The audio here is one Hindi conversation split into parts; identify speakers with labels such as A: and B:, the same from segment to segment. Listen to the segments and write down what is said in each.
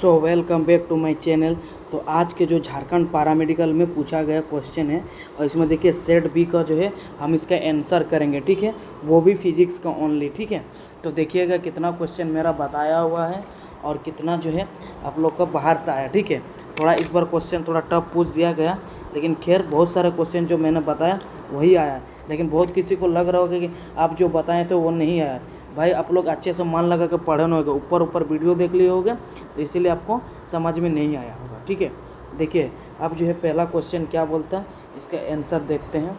A: So welcome back to my channel. तो आज के जो झारखंड पैरामेडिकल में पूछा गया क्वेश्चन है और इसमें देखिए सेट बी का जो है हम इसका आंसर करेंगे, ठीक है, वो भी फिजिक्स का ओनली, ठीक है। तो देखिएगा कितना क्वेश्चन मेरा बताया हुआ है और कितना जो है आप लोग का बाहर से आया, ठीक है। थोड़ा इस बार क्वेश्चन थोड़ा टफ पूछ दिया गया, लेकिन खैर बहुत सारे क्वेश्चन जो मैंने बताया वही आया है। लेकिन बहुत किसी को लग रहा होगा कि आप जो बताए थे वो नहीं आया। भाई आप लोग अच्छे से मन लगा कर पढ़े न होगा, ऊपर ऊपर वीडियो देख लिए होगे तो इसीलिए आपको समझ में नहीं आया होगा, ठीक है। देखिए अब जो है पहला क्वेश्चन क्या बोलता है, इसका आंसर देखते हैं।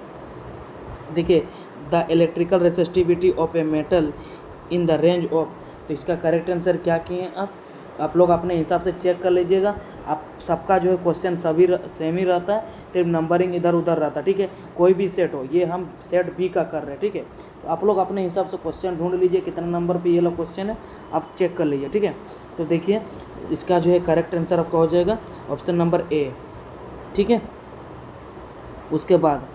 A: देखिए the electrical resistivity of a metal in the range of, तो इसका करेक्ट आंसर क्या किए हैं आप लोग अपने हिसाब से चेक कर लीजिएगा। आप सबका जो है क्वेश्चन सभी सेम ही रहता है, सिर्फ नंबरिंग इधर उधर रहता है, ठीक है। कोई भी सेट हो, ये हम सेट बी का कर रहे हैं, ठीक है। तो आप लोग अपने हिसाब से क्वेश्चन ढूंढ लीजिए कितना नंबर पे ये लोग क्वेश्चन है, आप चेक कर लीजिए, ठीक है। तो देखिए इसका जो है करेक्ट आंसर आपका हो जाएगा ऑप्शन नंबर ए, ठीक है। उसके बाद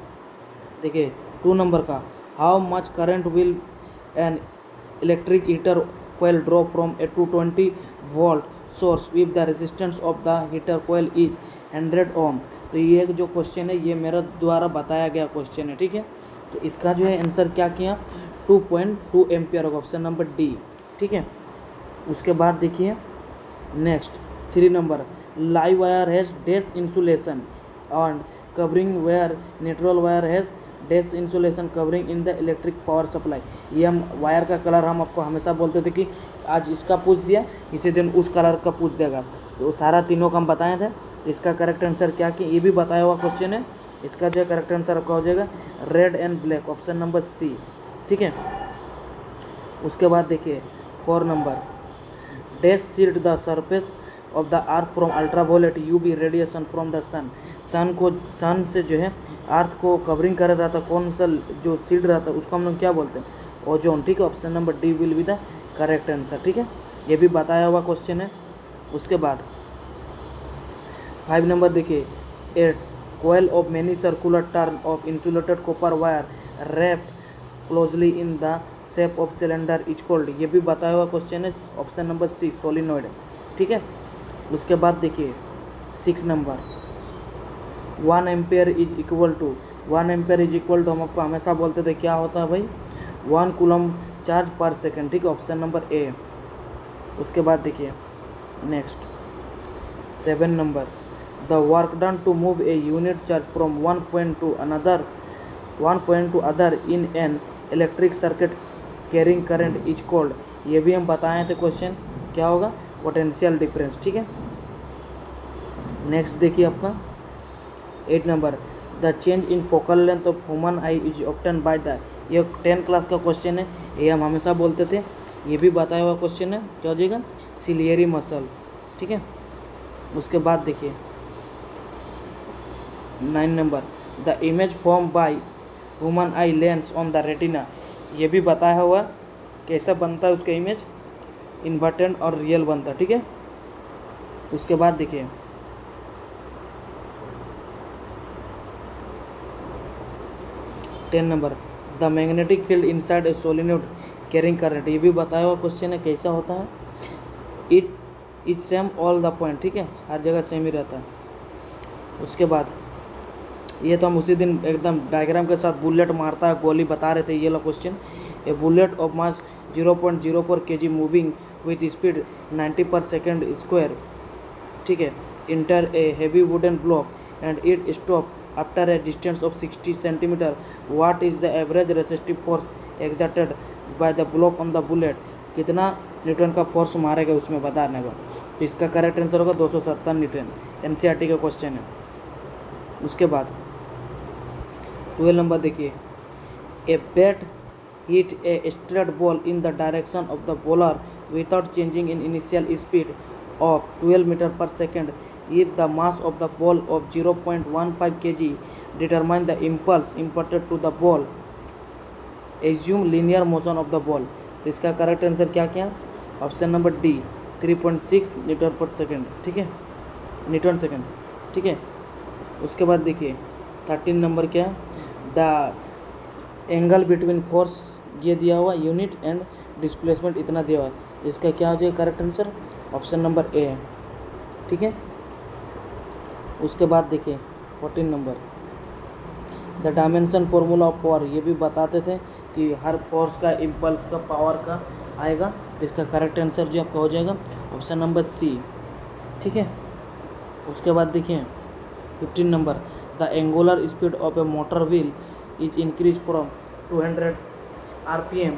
A: देखिए 2 नंबर का, how much current will an electric heater coil draw from a 220 volt source if the resistance of the heater coil is 100 ohm। तो ये जो क्वेश्चन है ये मेरा द्वारा बताया गया क्वेश्चन है, ठीक है। तो इसका जो है आंसर क्या किया, 2.2 एम्पियर होगा, ऑप्शन नंबर डी, ठीक है। उसके बाद देखिए next 3 number, live wire has dash insulation and covering wire neutral wire has dash insulation covering in the electric power supply. ये हम वायर का कलर हम आपको हमेशा बोलते थे कि आज इसका पूछ दिया इसी दिन उस कलर का पूछ देगा, तो सारा तीनों का हम बताए थे। तो इसका करेक्ट आंसर क्या कि ये भी बताया हुआ क्वेश्चन है। इसका जो है करेक्ट आंसर आपका हो जाएगा red and black, option number C, ठीक है। उसके बाद देखिए 4 number, dash shield the surface of the earth from ultraviolet UV radiation from the sun. Sun से जो है अर्थ को कवरिंग कर रहा था, कौन सा जो शील्ड रहता है उसको हम लोग क्या बोलते हैं, ओजोन, ठीक है। Option number D will be the correct answer, ठीक है। ये भी बताया हुआ क्वेश्चन है। उसके बाद 5 नंबर देखिए, ए coil of many circular turn of insulated copper wire wrapped closely in the shape of cylinder is called, ये भी बताया हुआ क्वेश्चन है, ऑप्शन नंबर सी सोलिनॉइड, ठीक है। उसके बाद देखिए 6 number, 1 ampere is equal to, 1 ampere is equal to हम आपको हमेशा बोलते थे क्या होता है भाई, 1 कूलम चार्ज पर सेकेंड, ठीक है, ऑप्शन नंबर ए। उसके बाद देखिए next 7 number, the work done to move a unit charge from one point to other in an electric circuit carrying current is called, ये भी हम बताए थे क्वेश्चन, क्या होगा, पोटेंशियल डिफरेंस, ठीक है। नेक्स्ट देखिए आपका 8 number, the change in focal length of human I is obtain by the, ये 10 क्लास का क्वेश्चन है, ये हम हमेशा बोलते थे, ये भी बताया हुआ क्वेश्चन है, क्या हो जाएगा, सिलियरी मसल्स, ठीक है। उसके बाद देखिए 9 number, the image form by human eye lens on the retina, ये भी बताया हुआ कैसा बनता है उसका इमेज, इन्वर्टेंट और रियल बनता है, ठीक है। उसके बाद देखिए 10 number, the magnetic field inside a solenoid carrying current, ये भी बताया हुआ क्वेश्चन है, कैसा होता है, it is same all the point, ठीक है, हर जगह सेम ही रहता है। उसके बाद ये तो हम उसी दिन एकदम डायग्राम के साथ बुलेट मारता है गोली बता रहे थे, ये लो question, a bullet of mass 0.04 kg moving with speed 90 per second square, ठीक है, enter a heavy wooden block and it stop after a distance of 60 centimetre, what is the average resistive force exerted by the block on the bullet, कितना न्यूटन का फोर्स मारेगा उसमें बताने का। तो इसका करेक्ट आंसर होगा 270 न्यूटन, एनसीईआरटी का क्वेश्चन है। उसके बाद 12 नंबर देखिए, a bat hit a straight ball in the direction of the bowler without changing in initial speed of 12 metre per second, if the mass of the ball of 0.15 kg determine the impulse imparted to the ball, assume linear motion of the ball। तो इसका करेक्ट आंसर क्या क्या, option number D 3.6 metre per second, ठीक है, न्यूटन सेकेंड, ठीक है। उसके बाद देखिए 13 नंबर क्या, द एंगल बिटवीन फोर्स, ये दिया हुआ यूनिट एंड डिस्प्लेसमेंट इतना दिया हुआ है, इसका क्या हो जाएगा correct answer, option number A. ठीक है। उसके बाद देखिए 14 number, the dimension formula of power, ये भी बताते थे कि हर फोर्स का इम्पल्स का पावर का आएगा। तो इसका करेक्ट आंसर जो आपका हो जाएगा ऑप्शन नंबर सी, ठीक है। उसके बाद देखिए 15 number, the angular speed of A motor wheel is increase from 200 RPM,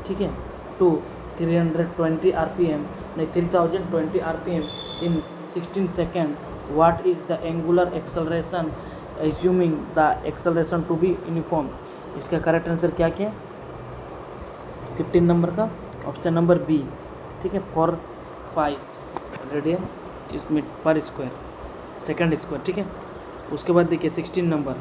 A: ठीक है, टू 320 RPM, नहीं 3020 RPM in 16 second. What is the angular acceleration assuming the acceleration to be uniform. इसका करेक्ट आंसर क्या क्या 15 नंबर का ऑप्शन नंबर बी, ठीक है, 4-5 रेडियन इसमें पर स्क्वायर सेकंड स्क्वायर, ठीक है। उसके बाद देखिए 16 number,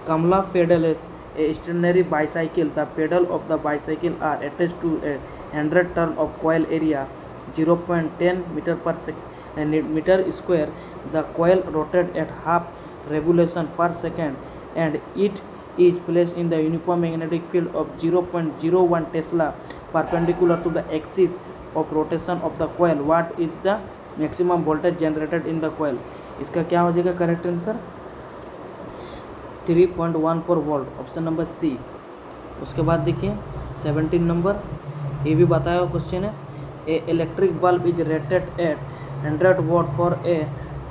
A: Kamala pedal is a stationary bicycle, the pedal of the bicycle are attached to a 100 turn of coil area 0.10 metre per metre square. The coil rotate at half revolution per second and it is placed in the uniform magnetic field of 0.01 Tesla perpendicular to the axis of rotation of the coil. What is the maximum voltage generated in the coil? इसका क्या हो जाएगा correct answer 3.14 volt, option number C. उसके बाद देखिए 17 नंबर, ये भी बताया हुआ क्वेश्चन है, ए electric bulb is rated eight 100 volt for a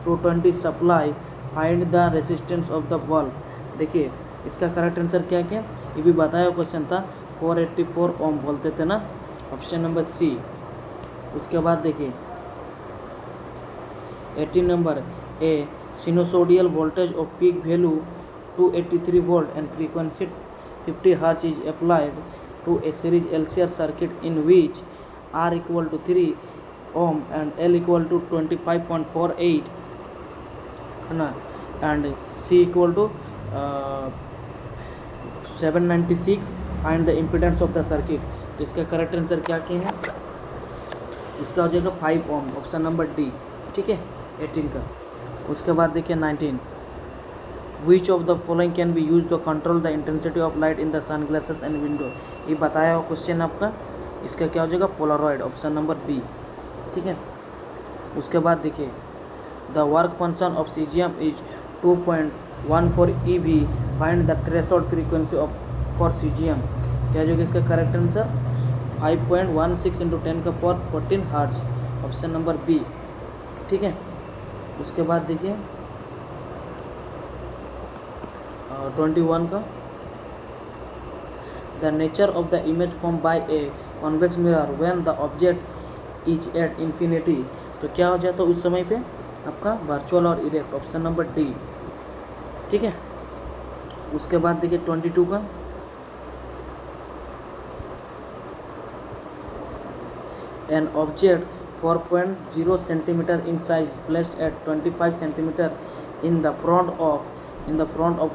A: 220 supply, find the resistance of the bulb. देखिए इसका करेक्ट आंसर क्या क्या, ये भी बताया क्वेश्चन था, 484 ओम बोलते थे ना, ऑप्शन नंबर सी। उसके बाद देखिए 18 number, a sinusoidal voltage of peak value 283 volt and frequency 50 hertz is applied to a series LCR circuit in which R equal to 3 ohm and L equal to 25.48 है ना, and C equal to 796 and the impedance of the circuit. तो इसका करेक्ट आंसर क्या क्या है, इसका हो जाएगा 5 ओम, ऑप्शन नंबर डी, ठीक है, 18 का। उसके बाद देखिए 19, which of the following can be use to control the intensity of light in the sun glasses and window. ये बताया हुआ क्वेश्चन आपका, इसका क्या हो जाएगा पोलरॉइड, ऑप्शन नंबर बी, ठीक है। उसके बाद देखिए the work function of caesium is 2.14 EV, find the threshold frequency of for caesium. क्या हो जाएगा इसका correct answer 5.16 × 10⁻14 hertz, option number B, ठीक है। उसके बाद देखिए 21 का, the nature of the image form by a convex mirror when the object is at infinity. तो क्या हो जाता है उस समय पे आपका वर्चुअल और इरेक्ट, ऑप्शन नंबर डी, ठीक है। उसके बाद देखिए 22 का, an object 4.0 centimetre in size placed at 25 centimetre in the front of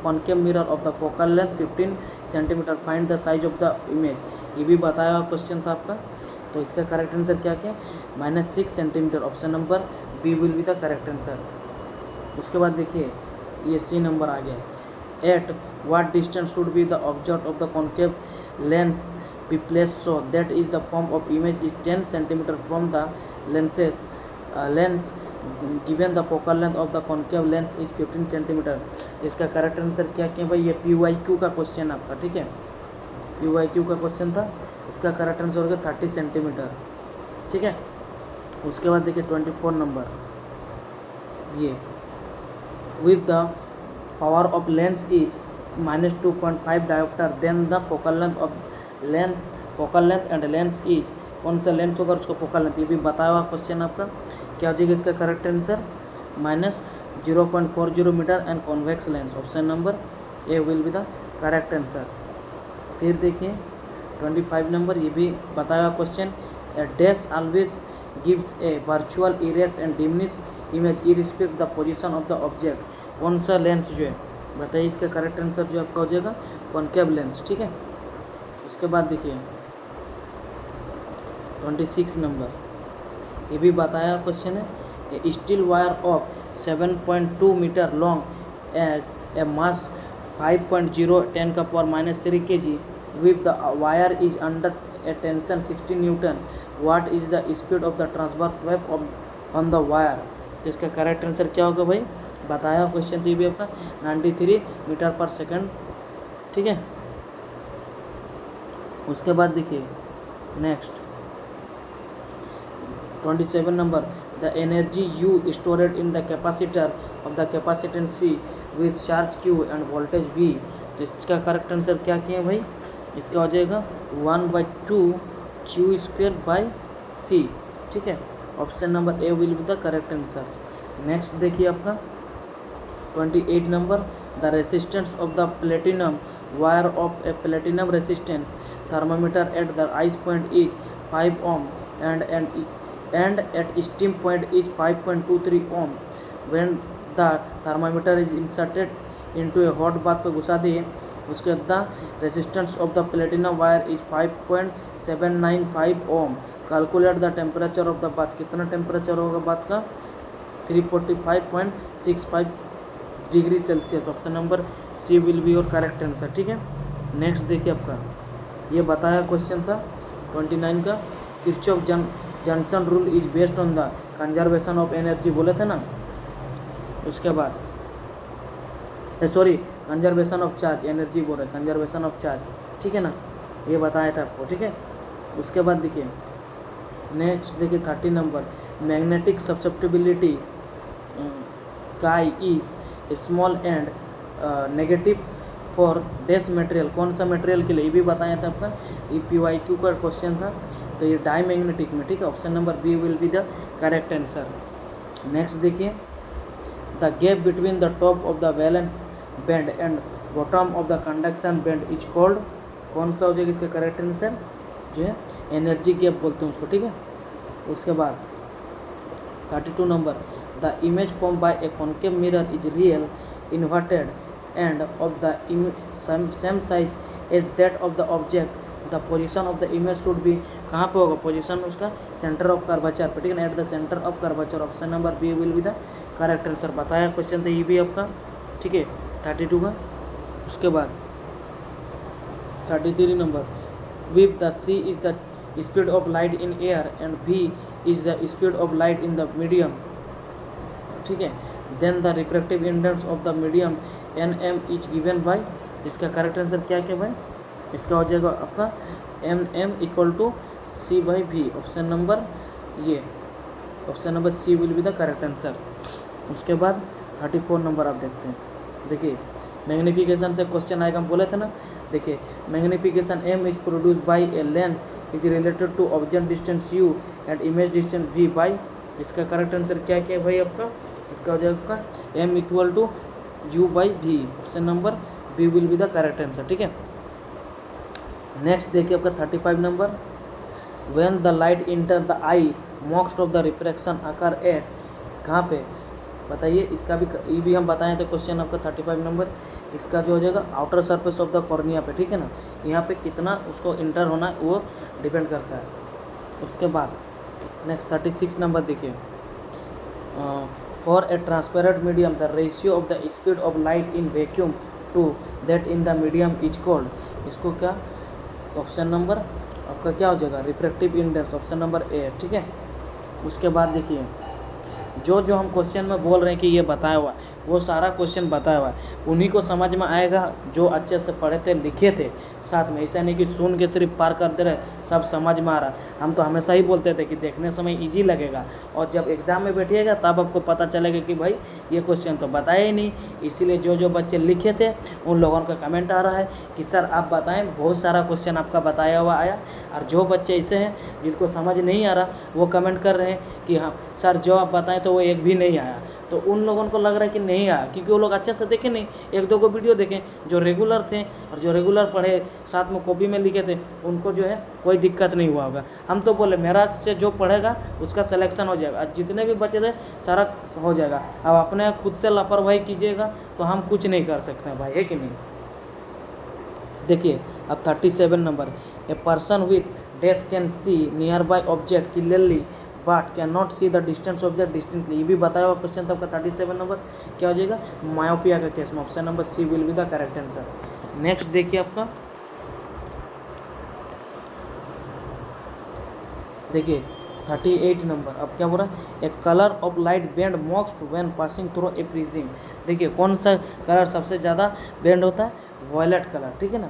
A: concave mirror of the focal length 15 centimetre, find the size of the image. ये भी बताया हुआ क्वेश्चन था आपका। तो इसका करेक्ट आंसर क्या क्या -6 centimetre, option number B will be the correct answer. उसके बाद देखिए ये सी नंबर आ गया, at what distance should be the object of the concave lens be place so that is the form of image is 10 centimetre from the lens given the focal length of the concave lens is 15 centimetre. तो इसका करेक्ट आंसर क्या क्या भाई, ये PYQ का क्वेश्चन आपका, ठीक है, PYQ का क्वेश्चन था। इसका करेक्ट आंसर होगा 30 सेंटीमीटर, ठीक है। उसके बाद देखिए 24 नंबर, ये with the power of lens is -2.5 dioptre then the focal length and lens is, कौन सा लेंस होगा उसको फोकल लेंथ, ये भी बताया हुआ क्वेश्चन आपका। क्या हो जाएगा इसका correct answer -0.40 metre and convex lens, option number A will be the correct answer. फिर देखिए 25 नंबर, ये भी बताया हुआ question, a dash always gives a virtual erect and diminish image irrespective the position of the object. कौन सा लेंस जो है बताइए, इसका करेक्ट आंसर जो आपका हो जाएगा कॉन्केव लेंस, ठीक है। उसके बाद देखिए 26 नंबर, ये भी बताया क्वेश्चन है, a steel wire of 7.2 metre long as a mass 5.0 10⁻³ kg with the wire is under a tension 60 Newton. What is the speed of the transverse wave on the wire? तो इसका करेक्ट आंसर क्या होगा भाई, बताया क्वेश्चन तो ये भी आपका 93 मीटर पर सेकंड, ठीक है। उसके बाद देखिए next 27 number, the energy U stored in the capacitor of the capacitance C with charge Q and voltage V. तो इसका करेक्ट आंसर क्या किया भाई, इसका हो जाएगा 1/2 क्यू स्क्वेयर बाई सी, ठीक है। Option number A will be the correct answer. Next देखिए आपका 28 number, the resistance of the platinum wire of A platinum resistance thermometer at the ice point is 5 ohm and at steam point is 5.23 ohm. When the thermometer is inserted into a hot bath पे घुसा दिए, उसके बाद the resistance of the platinum wire is 5.795 ohm. Calculate the temperature of the bath. कितना टेम्परेचर होगा बाथ का, 345.65 degree Celsius. Option number C will be your correct answer, ठीक है। नेक्स्ट देखिए आपका ये बताया क्वेश्चन था 29 का, Kirchhoff Johnson rule is based on the conservation of energy बोले थे ना। उसके बाद sorry conservation of charge, energy बोल रहे कंजर्वेशन ऑफ चार्ज, ठीक है ना, ये बताया था आपको, ठीक है। उसके बाद देखिए नेक्स्ट देखिए 30 नंबर, मैग्नेटिक सब्सेप्टिबिलिटी काई is small and negative for dash material. कौन सा मटेरियल के लिए, ये भी बताया था आपका, ये PYQ का क्वेश्चन था, तो ये डाई मैग्नेटिक में, ठीक है। Option number B will be the correct answer. Next देखिए the gap between the top of the valence band and bottom of the conduction band is called. कौन सा हो जाएगा इसका करेक्ट आंसर, जो है एनर्जी गैप बोलते हैं उसको, ठीक है। उसके बाद 32 number, the image form by a concave mirror is real inverted and of the same size as that of the object. The position of the image should be, कहाँ पे होगा पोजीशन उसका, सेंटर ऑफ कर्वेचर पे, ठीक है, at the centre of curvature. Option number B will be the correct answer. बताया क्वेश्चन था ये भी आपका, ठीक है, 32 का। उसके बाद 33 number, with the c is the speed of light in air and v is the speed of light in the medium, ठीक है, then the refractive index of the medium nm is given by. इसका करेक्ट आंसर क्या क्या भाई, इसका हो जाएगा आपका nm equal to c by v। Option number ये, option number C will be the correct answer. उसके बाद 34 नंबर आप देखते हैं, देखिए मैग्निफिकेशन से क्वेश्चन आएगा, हम बोले थे ना, देखिए magnification m is produce by a lens is related to object distance u and image distance v by. इसका करेक्ट आंसर क्या क्या है भाई आपका, इसका हो जाएगा आपका m equal to u by v। Option number B will be the correct answer, ठीक है। नेक्स्ट देखिए आपका 35 number, when the light enter the eye most of the refraction occur at, कहाँ पे बताइए, इसका भी ये भी हम बताए थे क्वेश्चन आपका 35 नंबर। इसका जो हो जाएगा outer surface of the cornea पे, ठीक है ना, यहाँ पे कितना उसको इंटर होना है वो डिपेंड करता है। उसके बाद नेक्स्ट 36 नंबर देखिए, for a transparent medium the ratio of the speed of light in vacuum to that in the medium is called. इसको क्या, ऑप्शन नंबर आपका क्या हो जाएगा, refractive index. Option number A, ठीक है। उसके बाद देखिए जो जो हम क्वेश्चन में बोल रहे हैं कि ये बताया हुआ है, वो सारा क्वेश्चन बताया हुआ है, उन्हीं को समझ में आएगा जो अच्छे से पढ़े थे लिखे थे साथ में। ऐसा नहीं कि सुन के सिर्फ पार करते रहे, सब समझ में आ रहा। हम तो हमेशा ही बोलते थे कि देखने समय इजी लगेगा और जब एग्ज़ाम में बैठिएगा तब आपको पता चलेगा कि भाई ये क्वेश्चन तो बताया ही नहीं। इसीलिए जो जो बच्चे लिखे थे उन लोगों का कमेंट आ रहा है कि सर आप बताएं, बहुत सारा क्वेश्चन आपका बताया हुआ आया। और जो बच्चे ऐसे हैं जिनको समझ नहीं आ रहा वो कमेंट कर रहे हैं कि हाँ सर जो आप बताएं तो वो एक भी नहीं आया। तो उन लोगों को लग रहा है कि नहीं आया क्योंकि वो लोग अच्छे से देखे नहीं, एक दो को वीडियो देखें। जो रेगुलर थे और जो रेगुलर पढ़े साथ में कॉपी में लिखे थे उनको जो है कोई दिक्कत नहीं हुआ होगा। हम तो बोले मेरा से जो पढ़ेगा उसका सिलेक्शन हो जाएगा, जितने भी बचे थे सारा हो जाएगा। अब अपने खुद से लापरवाही कीजिएगा तो हम कुछ नहीं कर सकते भाई, है कि नहीं। देखिए अब 37 number, a person with dash can see near by object clearly but can not see the distance object distinctly. ये भी बताया हुआ क्वेश्चन था आपका 37 नंबर, क्या हो जाएगा, मायोपिया का केस में। Option number C will be the correct answer. Next देखिए आपका, देखिए 38 नंबर। अब क्या बोल रहा है, a colour of light bend most when passing through a prism. देखिए कौन सा कलर सबसे ज़्यादा बेंड होता है, वॉयलेट कलर, ठीक है ना।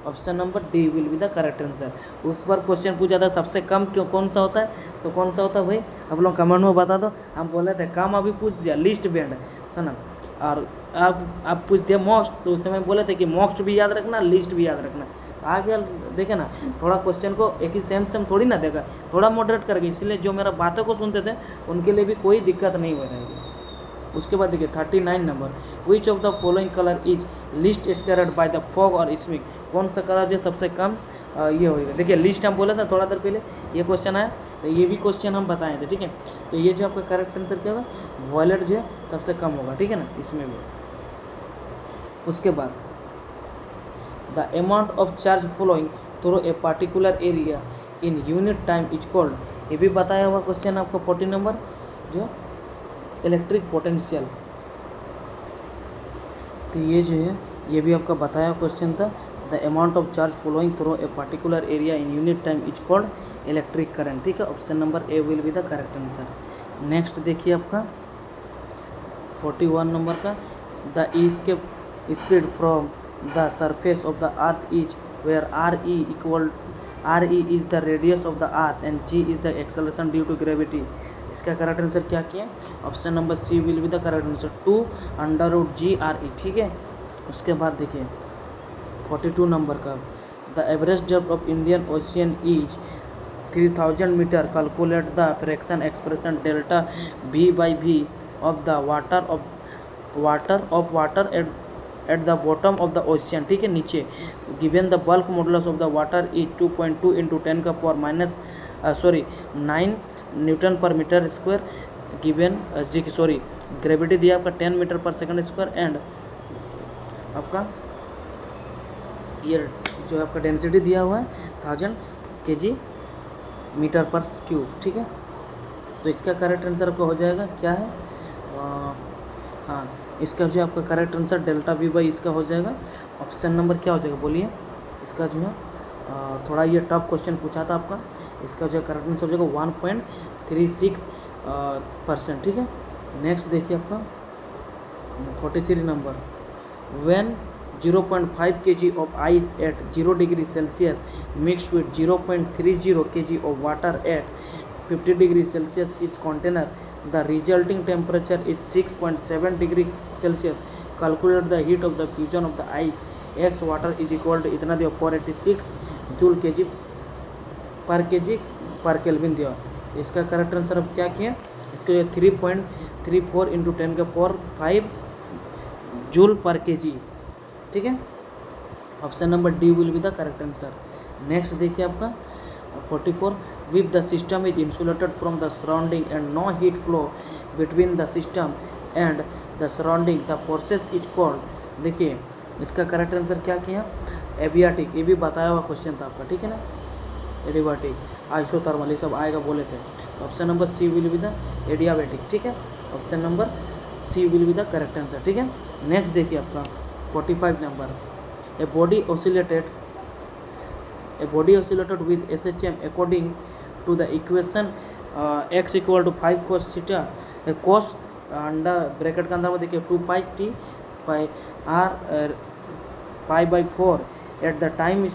A: Option number D will be the correct answer. ऊपर क्वेश्चन पूछा था सबसे कम क्यों कौन सा होता है, तो कौन सा होता है भाई, आप लोग कमेंट में बता दो। हम बोले थे कम, अभी पूछ दिया लिस्ट बेंड था ना, और आप पूछ दिया मोस्ट, तो उस समय बोले थे कि मोस्ट भी याद रखना, लिस्ट भी याद रखना। आगे देखे ना, थोड़ा क्वेश्चन को एक ही सेम थोड़ी ना देगा, थोड़ा मॉडरेट करके, इसलिए जो मेरा बातों को सुनते थे उनके लिए भी कोई दिक्कत नहीं हो रहेगी। उसके बाद देखिए 39 number, which of the following colour is list scattered by the fog और स्मिक। कौन सा कलर जो सबसे कम ये होगा। देखिए लिस्ट हम बोला था थोड़ा देर पहले, ये क्वेश्चन आया, तो ये भी क्वेश्चन हम बताए थे, ठीक है। तो ये जो आपका करेक्ट आंसर क्या होगा, वॉयलेट जो है सबसे कम होगा, ठीक है ना, इसमें भी। उसके बाद the amount of charge flowing through a particular area in unit time is called, ये भी बताया हुआ क्वेश्चन आपको 40 नंबर, जो इलेक्ट्रिक पोटेंशियल। तो ये जो है ये भी आपका बताया क्वेश्चन था। The amount of charge flowing through a particular area in unit time is called electric current, ठीक है। Option number A will be the correct answer. Next देखिए आपका 41 नंबर का, the escape speed from the surface of the earth is where R E is the radius of the earth and G is the acceleration due to gravity. इसका करेक्ट आंसर क्या किया, option number C will be the correct answer, 2√g/r/e, ठीक है। उसके बाद देखिए 42 नंबर का, the average depth of Indian ocean is 3000 metre, calculate the fraction expression delta v/v of the water at the bottom of the ocean, ठीक है, नीचे। Given the bulk modulus of the water is 2.2 into 9 newton per metre square, given gravity दिया आपका 10 मीटर पर सेकंड स्क्वायर, एंड आपका ये जो आपका डेंसिटी दिया हुआ है 1000 kg मीटर पर क्यूब, ठीक है। तो इसका करेक्ट आंसर आपका हो जाएगा क्या है, हाँ, इसका जो आपका correct answer delta v by इसका हो जाएगा। ऑप्शन नंबर क्या हो जाएगा बोलिए, इसका जो है थोड़ा ये टफ क्वेश्चन पूछा था आपका, इसका जो करेक्ट आंसर हो जाएगा 1.36%, ठीक है। नेक्स्ट देखिए आपका 43 number, when 0.5 kg of ice at 0 degree Celsius mixed with 0.30 kg of water at 50 degree Celsius each container, the resulting temperature is 6.7 degree Celsius. Calculate the heat of the fusion of the ice. X water is equal to इतना दिया 486 जूल kg पर केल्विन दिया। इसका करेक्ट आंसर अब क्या किया, इसका जो 3.34 इंटू 10⁵ जूल पर kg, ठीक है। Option number D will be the correct answer. Next देखिए आपका 44, if the system is insulated from the surrounding and no heat flow between the system and the surrounding, the process is called. देखिए इसका करेक्ट आंसर क्या किया, एबियाटिक, ये भी बताया हुआ क्वेश्चन था आपका, ठीक है ना, एडियाबैटिक, आइसोथर्मल, ये सब आएगा बोले थे। Option number C will be the adiabatic, ठीक है। Option number C will be the correct answer, ठीक है। नेक्स्ट देखिए आपका 45 number, a body oscillated with SHM according to the equation x equal to 5 cos theta, cos under bracket के अंदर में देखिए 2 pi t by r pi/4 at the time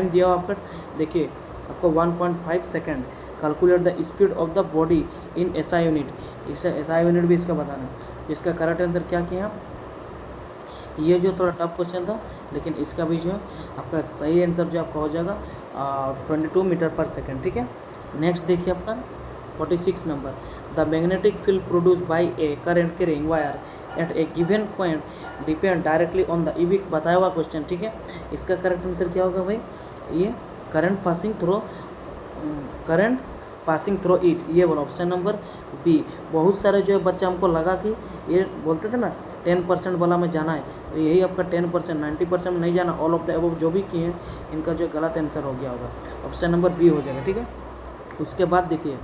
A: दिया हुआ आपका, देखिए आपको 1.5 second. Calculate the speed of the body in SI unit, इसे SI यूनिट भी इसका बताना। इसका करेक्ट आंसर क्या किया, ये जो थोड़ा टफ क्वेश्चन था, लेकिन इसका भी जो है आपका सही आंसर जो आपका हो जाएगा 22 मीटर पर सेकेंड, ठीक है। नेक्स्ट देखिए आपका 46 number, the magnetic field produce by A current carrying wire eight A given point depend directly on the, ये भी बताया हुआ क्वेश्चन, ठीक है। इसका करेक्ट आंसर क्या होगा भाई, ये करंट पासिंग थ्रो इट, ये बोला ऑप्शन नंबर बी। बहुत सारे जो है बच्चे हमको लगा कि ये बोलते थे ना 10% वाला में जाना है, तो यही आपका 10%, 90% में नहीं जाना, ऑल ऑफ द अबव जो भी किए हैं इनका जो गलत आंसर हो गया होगा, ऑप्शन नंबर बी हो जाएगा, ठीक है। उसके बाद देखिए,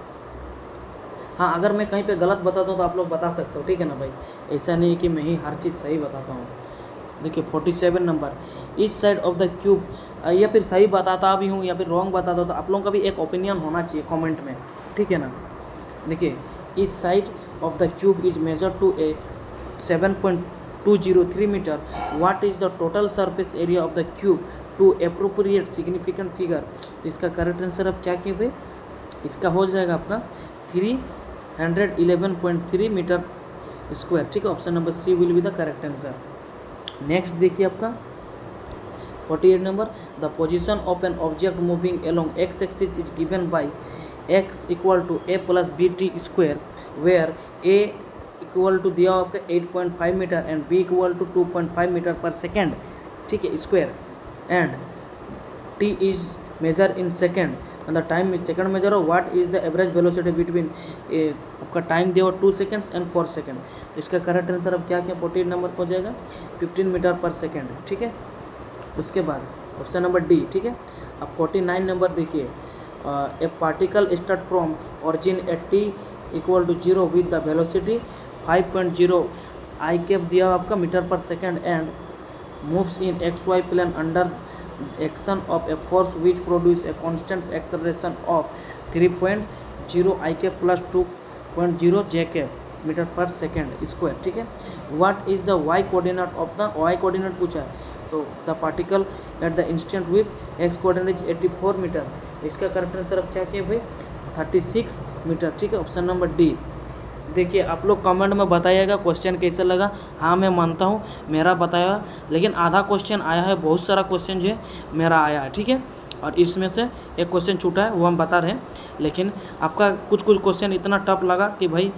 A: हाँ, अगर मैं कहीं पे गलत बताता हूँ तो आप लोग बता सकते हो, ठीक है ना भाई, ऐसा नहीं कि मैं ही हर चीज़ सही बताता हूँ। देखिए 47 नंबर, इस साइड ऑफ द क्यूब, या फिर सही बताता भी हूँ या फिर रॉन्ग बताता हूँ, तो आप लोगों का भी एक ओपिनियन होना चाहिए कमेंट में, ठीक है ना। देखिए each side of the cube is measured to a 7.203 meter. What is the total surface area of the cube to appropriate significant figure? तो इसका करेक्ट आंसर अब क्या किए भाई, इसका हो जाएगा आपका 311.3 मीटर स्क्वायर, ठीक है। Option number C will be the correct answer. Next देखिए आपका 48 number, the position of an object moving along X axis is given by x equal to a plus B T square, where a equal to दिया आपका 8.5 metre and b equal to 2.5 metre per second, ठीक है, square, and t is measure in second and the time is second measure of what is the average velocity between, आपका टाइम दिया 2 सेकेंड्स एंड 4 सेकेंड। तो इसका करेक्ट आंसर अब क्या क्या 48 नंबर हो जाएगा 15 मीटर पर सेकेंड, ठीक है। उसके बाद ऑप्शन नंबर डी, ठीक है। अब 49 नंबर देखिए, a particle start from origin at T equal to 0 with the velocity 5.0 I cap दिया आपका metre per second and moves in X Y plane under action of a force which produce a constant acceleration of 3.0 I cap plus 2.0 J cap metre per second square, ठीक है। What is the Y coordinate of the, Y coordinate पूछा है, तो the particle at the instant with X coordinate 84 metre. इसका करेक्ट आंसर अब क्या किया भाई 36 मीटर, ठीक है। Option number D. देखिए आप लोग कमेंट में बताइएगा क्वेश्चन कैसे लगा। हाँ मैं मानता हूँ मेरा बताया, लेकिन आधा क्वेश्चन आया है, बहुत सारा क्वेश्चन जो है मेरा आया है, ठीक है। और इसमें से एक क्वेश्चन छूटा है वो हम बता रहे हैं, लेकिन आपका कुछ कुछ क्वेश्चन इतना टफ लगा कि भाई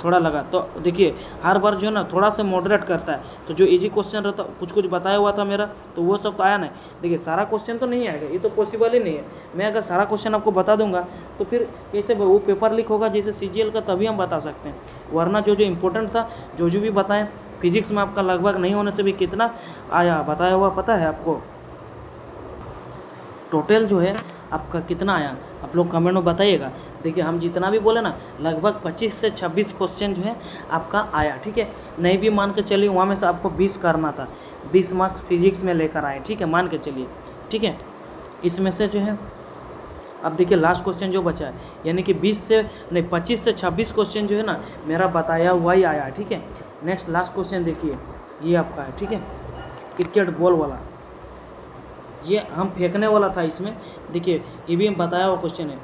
A: थोड़ा लगा। तो देखिए हर बार जो है ना थोड़ा सा मॉडरेट करता है, तो जो इजी क्वेश्चन रहता कुछ कुछ बताया हुआ था मेरा, तो वो सब तो आया नहीं। देखिए सारा क्वेश्चन तो नहीं आएगा, ये तो पॉसिबल ही नहीं है। मैं अगर सारा क्वेश्चन आपको बता दूंगा तो फिर कैसे वो पेपर लीक होगा जैसे CGL का, तभी हम बता सकते हैं। वरना जो जो इम्पोर्टेंट था जो भी बताएं, फिजिक्स में आपका लगभग नहीं होने से भी कितना आया बताया हुआ पता है आपको? टोटल जो है आपका कितना आया आप लोग कमेंट में बताइएगा। देखिए हम जितना भी बोले ना लगभग 25 से 26 क्वेश्चन जो है आपका आया, ठीक है। नहीं भी मान के चलिए वहाँ में से आपको 20 करना था, 20 मार्क्स फिजिक्स में लेकर आए, ठीक है, मान के चलिए, ठीक है। इसमें से जो है अब देखिए लास्ट क्वेश्चन जो बचा है, यानी कि 25 से 26 क्वेश्चन जो है ना मेरा बताया हुआ ही आया, ठीक है। नेक्स्ट लास्ट क्वेश्चन देखिए, ये आपका है, ठीक है, क्रिकेट बॉल वाला, ये हम फेंकने वाला था। इसमें देखिए ये भी हम बताया हुआ क्वेश्चन है।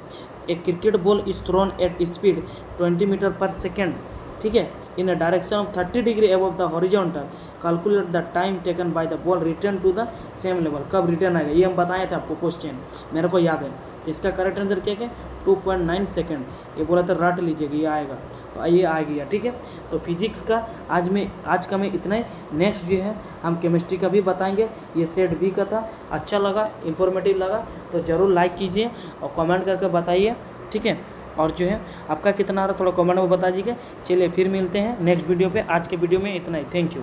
A: A cricket ball is thrown at speed 20 metre per second, ठीक है, in a direction of 30 degree above the horizontal, calculate the time taken by the ball return to the same level. कब रिटर्न आएगा ये हम बताए थे आपको क्वेश्चन, मेरे को याद है। इसका करेक्ट आंसर क्या है 2.9 सेकेंड। ये बोला था रट लीजिएगा, ये आएगा, तो ये आ गया, ठीक है। तो फिजिक्स का आज का में इतना ही। नेक्स्ट जो है हम केमिस्ट्री का भी बताएंगे। ये सेट बी का था, अच्छा लगा, इंफॉर्मेटिव लगा तो ज़रूर लाइक कीजिए और कमेंट करके बताइए, ठीक है। और जो है आपका कितना आ रहा थोड़ा कमेंट में बता दीजिए। चलिए फिर मिलते हैं नेक्स्ट वीडियो पे। आज के वीडियो में इतना ही, थैंक यू।